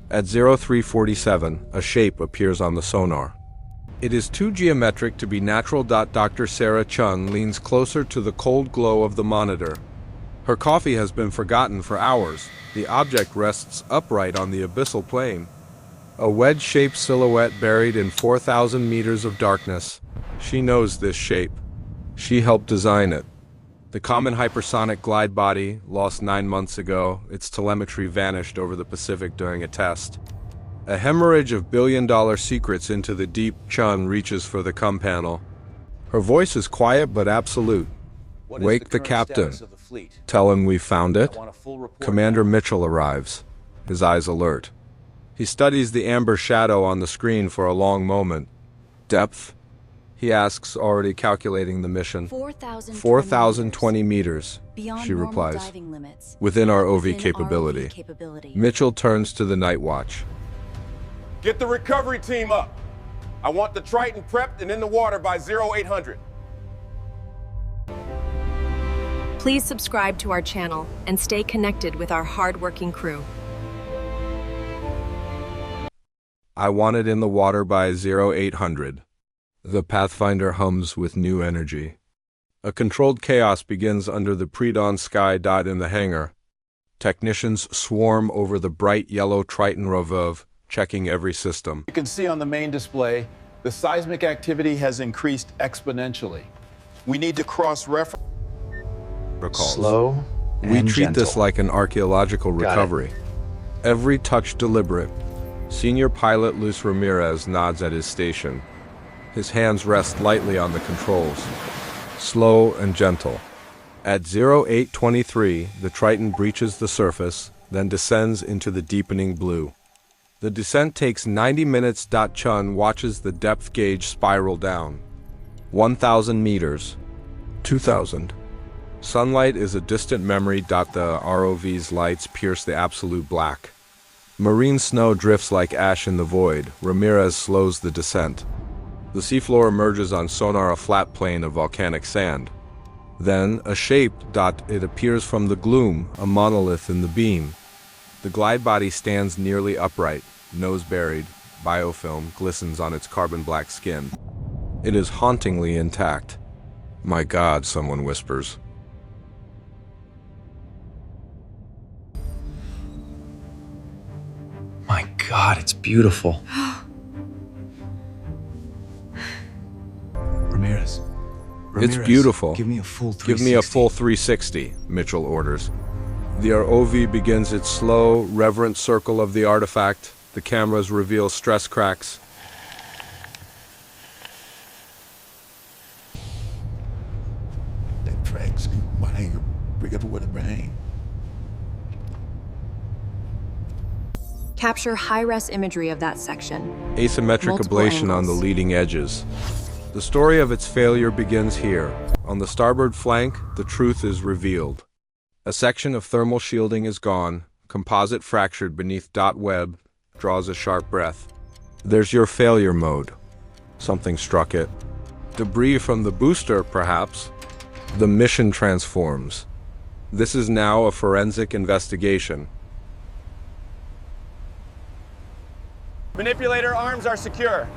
At 0347, a shape appears on the sonar. It is too geometric to be natural. Dr. Sarah Chun leans closer to the cold glow of the monitor. Her coffee has been forgotten for hours. The object rests upright on the abyssal plane. A wedge-shaped silhouette buried in 4,000 meters of darkness. She knows this shape. She helped design it. The common hypersonic glide body, lost 9 months ago, its telemetry vanished over the Pacific during a test. A hemorrhage of billion-dollar secrets into the deep. Chun reaches for the comm panel. Her voice is quiet but absolute. Wake the captain. Tell him we found it. Commander Mitchell arrives, his eyes alert. He studies the amber shadow on the screen for a long moment. Depth? He asks, already calculating the mission. 4,020 meters, she replies. Within our OV capability. Mitchell turns to the night watch. Get the recovery team up. I want the Triton prepped and in the water by 0800. Please subscribe to our channel and stay connected with our hard-working crew. I want it in the water by 0800. The Pathfinder hums with new energy. A controlled chaos begins under the pre-dawn sky. In the hangar, technicians swarm over the bright yellow Triton Rovov, checking every system. You can see on the main display, the seismic activity has increased exponentially. We need to cross-reference. Slow and we treat gentle. This like an archaeological recovery. Every touch deliberate. Senior pilot Luis Ramirez nods at his station. His hands rest lightly on the controls. Slow and gentle. At 0823, the Triton breaches the surface, then descends into the deepening blue. The descent takes 90 minutes. Chun watches the depth gauge spiral down. 1,000 meters. 2,000. Sunlight is a distant memory. The ROV's lights pierce the absolute black. Marine snow drifts like ash in the void. Ramirez slows the descent. The seafloor emerges on sonar, a flat plain of volcanic sand. Then, a shape. It appears from the gloom, a monolith in the beam. The glide body stands nearly upright, nose buried. Biofilm glistens on its carbon black skin. It is hauntingly intact. My God, someone whispers. My God, it's beautiful. Ramirez. It's beautiful. Give me a full 360. Give me a full 360, Mitchell orders. The ROV begins its slow, reverent circle of the artifact. The cameras reveal stress cracks. That tracks my hangar bring up with a bang. Capture high-res imagery of that section. Asymmetric Multiple ablation angles. on the leading edges. The story of its failure begins here. On the starboard flank, the truth is revealed. A section of thermal shielding is gone, composite fractured beneath. Webb draws a sharp breath. There's your failure mode. Something struck it. Debris from the booster, perhaps. The mission transforms. This is now a forensic investigation. Manipulator arms are secure.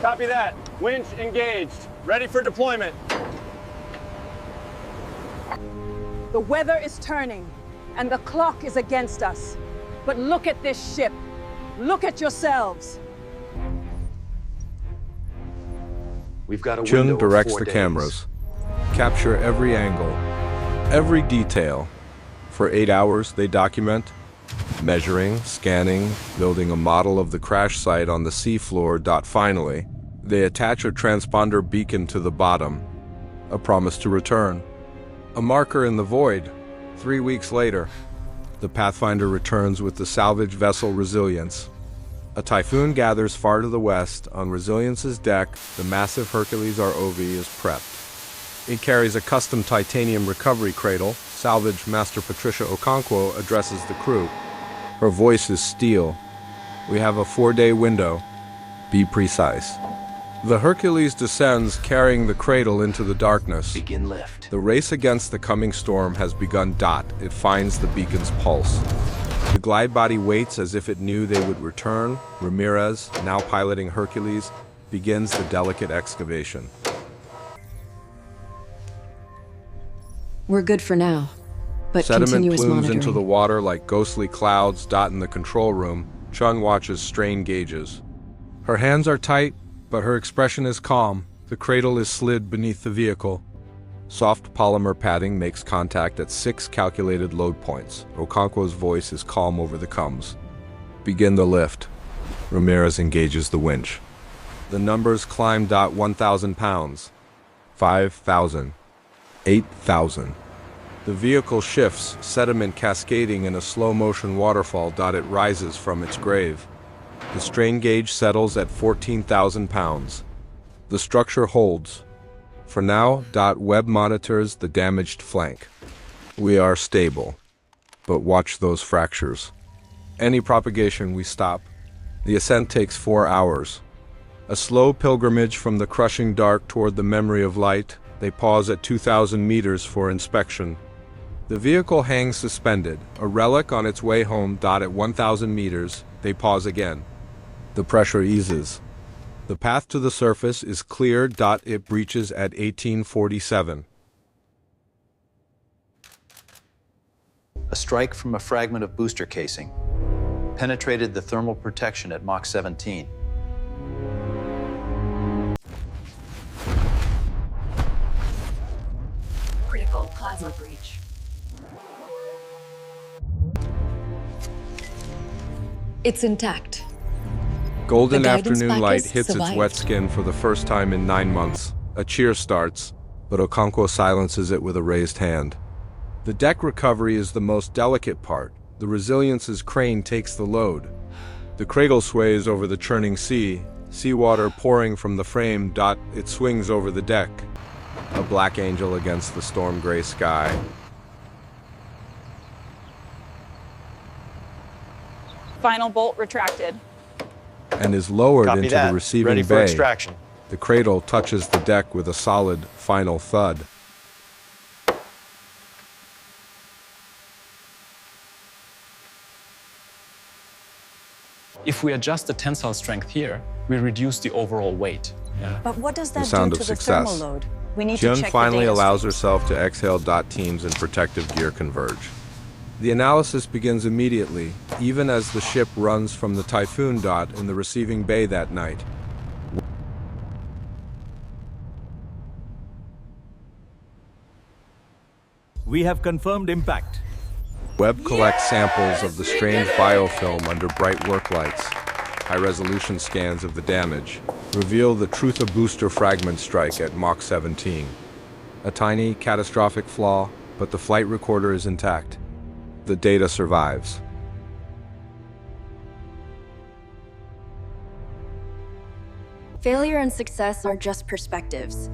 Copy that. Winch engaged. Ready for deployment. The weather is turning, and the clock is against us. But look at this ship. Look at yourselves. We've got a Chun window directs of 4 the days. cameras. Capture every angle, every detail. For 8 hours, they document, measuring, scanning, building a model of the crash site on the seafloor. Finally, they attach a transponder beacon to the bottom, a promise to return. A marker in the void. 3 weeks later, the Pathfinder returns with the salvage vessel Resilience. A typhoon gathers far to the west. On Resilience's deck, the massive Hercules ROV is prepped. It carries a custom titanium recovery cradle. Salvage Master Patricia Okonkwo addresses the crew. Her voice is steel. We have a 4-day window. Be precise. The Hercules descends, carrying the cradle into the darkness. Begin lift. The race against the coming storm has begun. It finds the beacon's pulse. The glide body waits as if it knew they would return. Ramirez, now piloting Hercules, begins the delicate excavation. We're good for now, but Sediment continuous plumes monitoring. into the water like ghostly clouds dotting the control room. Chung watches strain gauges. Her hands are tight, but her expression is calm. The cradle is slid beneath the vehicle. Soft polymer padding makes contact at 6 calculated load points. Okonkwo's voice is calm over the coms. Begin the lift. Ramirez engages the winch. The numbers climb. 1,000 pounds. 5,000. 8,000. The vehicle shifts, sediment cascading in a slow-motion waterfall. It rises from its grave. The strain gauge settles at 14,000 pounds. The structure holds. For now, Webb monitors the damaged flank. We are stable, but watch those fractures. Any propagation, we stop. The ascent takes 4 hours. A slow pilgrimage from the crushing dark toward the memory of light. They pause at 2,000 meters for inspection. The vehicle hangs suspended, a relic on its way home. At 1,000 meters, they pause again. The pressure eases. The path to the surface is clear. It breaches at 1847. A strike from a fragment of booster casing penetrated the thermal protection at Mach 17. Critical plasma breach. It's intact. Golden The guidance afternoon light package hits its survived. wet skin for the first time in 9 months. A cheer starts, but Okonkwo silences it with a raised hand. The deck recovery is the most delicate part. The Resilience's crane takes the load. The cradle sways over the churning sea, seawater pouring from the frame. It swings over the deck, a black angel against the storm-gray sky. Final bolt retracted. And is lowered Copy into that. the receiving Ready for bay. extraction. The cradle touches the deck with a solid, final thud. If we adjust the tensile strength here, we reduce the overall weight. But what does that sound do of to the success. thermal load? We need to Jun check finally the data allows streams. herself to exhale. Teams and protective gear converge. The analysis begins immediately, even as the ship runs from the Typhoon. In the receiving bay that night. We have confirmed impact. Webb collects samples of the strange biofilm under bright work lights. High-resolution scans of the damage reveal the truth of booster fragment strike at Mach 17. A tiny, catastrophic flaw, but the flight recorder is intact. The data survives. Failure and success are just perspectives.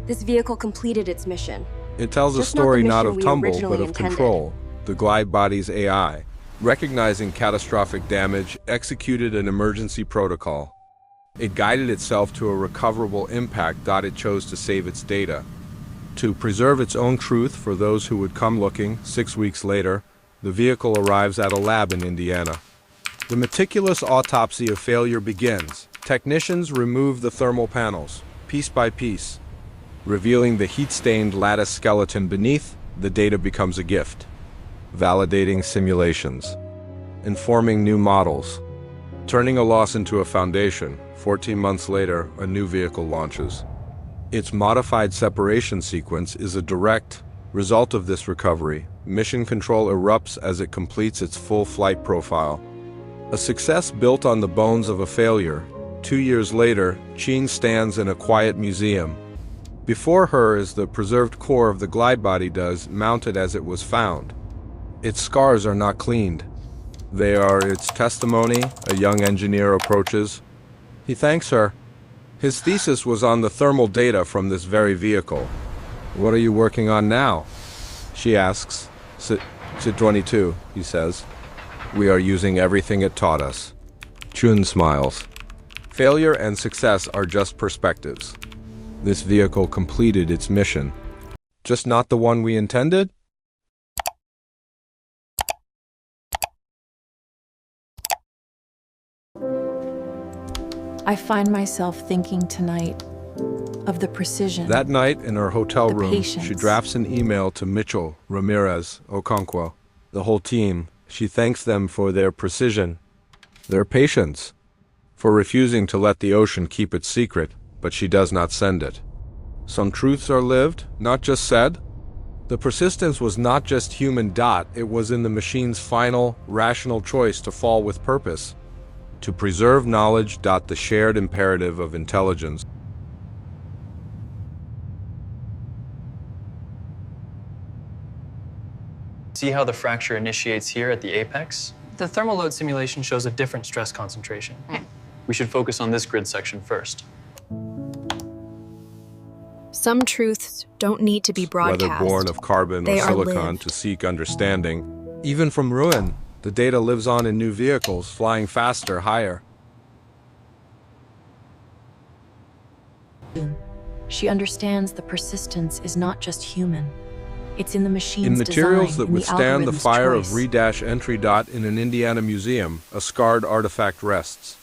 This vehicle completed its mission. It tells a Just not the story not mission of we tumble, originally but of intended. control. The glide body's AI, recognizing catastrophic damage, executed an emergency protocol. It guided itself to a recoverable impact. It chose to save its data. To preserve its own truth for those who would come looking. 6 weeks later, the vehicle arrives at a lab in Indiana. The meticulous autopsy of failure begins. Technicians remove the thermal panels, piece by piece. Revealing the heat-stained lattice skeleton beneath, the data becomes a gift. Validating simulations. Informing new models. Turning a loss into a foundation. 14 months later, a new vehicle launches. Its modified separation sequence is a direct result of this recovery. Mission control erupts as it completes its full flight profile. A success built on the bones of a failure. 2 years later, Cheen stands in a quiet museum. Before her is the preserved core of the glide body, mounted as it was found. Its scars are not cleaned. They are its testimony. A young engineer approaches. He thanks her. His thesis was on the thermal data from this very vehicle. What are you working on now? She asks. Sit 22, he says. We are using everything it taught us. Chun smiles. Failure and success are just perspectives. This vehicle completed its mission. Just not the one we intended? I find myself thinking tonight of the precision. That night in her hotel room, patience. she drafts an email to Mitchell, Ramirez, Okonkwo, the whole team. She thanks them for their precision, their patience, for refusing to let the ocean keep its secret, but she does not send it. Some truths are lived, not just said. The persistence was not just human. It was in the machine's final, rational choice to fall with purpose, to preserve knowledge. The shared imperative of intelligence. See how the fracture initiates here at the apex? The thermal load simulation shows a different stress concentration. We should focus on this grid section first. Some truths don't need to be broadcast. Whether born of carbon They or are silicon, lived. to seek understanding. Even from ruin, the data lives on in new vehicles, flying faster, higher. She understands the persistence is not just human. It's in the machine's In materials design, that withstand the algorithm's fire choice. of re-entry. In an Indiana museum, a scarred artifact rests.